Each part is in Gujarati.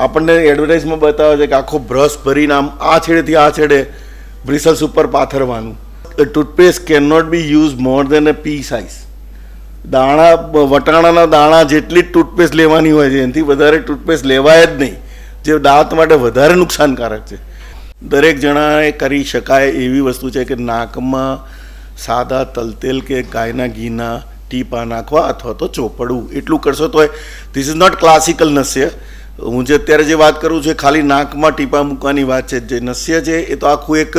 આપણને એડવર્ટાઇઝમાં બતાવે છે કે આખો બ્રશ ભરીને આમ આ છેડેથી આ છેડે બ્રિસલ્સ ઉપર પાથરવાનું. Toothpaste can not be use more than a pea size. વટાણાના દાણા જેટલી જ ટૂથપેસ્ટ લેવાની હોય છે, એનાથી વધારે ટૂથપેસ્ટ લેવાય જ નહીં, જે દાંત માટે વધારે નુકસાનકારક છે. દરેક જણાએ કરી શકાય એવી વસ્તુ છે કે નાકમાં સાદા તલતેલ કે ગાયના ઘીના ટીપા નાખવા અથવા તો ચોપડવું. એટલું કરશો તો ધીસ ઇઝ નોટ ક્લાસિકલ નસ્ય. હું જે અત્યારે જે વાત કરું છું ખાલી નાકમાં ટીપા મૂકવાની વાત છે. જે નસ્ય છે એ તો આખું એક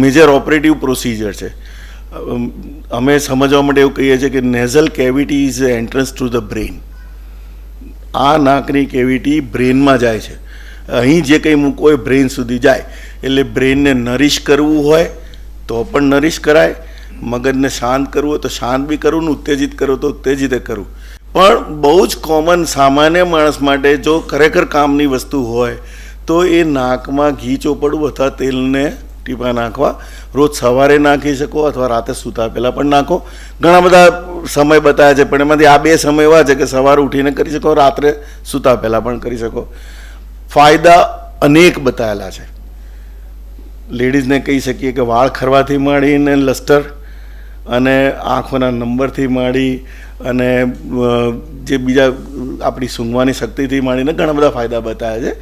મેજર ઓપરેટિવ પ્રોસિજર છે. અમે સમજવા માટે એવું કહીએ છીએ કે nasal cavity is entrance to the brain. આ નાકની કેવિટી બ્રેઇનમાં જાય છે. અહીં જે કંઈ મૂકવો એ બ્રેઇન સુધી જાય. એટલે બ્રેઇનને નરિશ કરવું હોય તો પણ નરિશ કરાય, મગજને શાંત કરવું હોય તો શાંત બી કરવું, ને ઉત્તેજિત કરવું તો ઉત્તેજિત કરવું. પણ બહુ જ કોમન સામાન્ય માણસ માટે જો ખરેખર કામની વસ્તુ હોય તો એ નાકમાં ઘી ચોપડવું અથવા તેલને ટીપા નાખવા. રોજ સવારે નાખી શકો અથવા રાતે સૂતા પહેલાં પણ નાખો. ઘણા બધા સમય બતાવ્યા છે, પણ એમાંથી આ 2 સમય એવા છે કે સવારે ઉઠીને કરી શકો, રાત્રે સૂતા પહેલાં પણ કરી શકો. ફાયદા અનેક બતાવેલા છે. લેડીઝને કહી શકીએ કે વાળ ખરવાથી માંડીને લસ્ટર અને આંખોના નંબરથી માંડી અને જે બીજા આપણી સૂંઘવાની શક્તિથી માંડીને ઘણા બધા ફાયદા બતાવ્યા છે.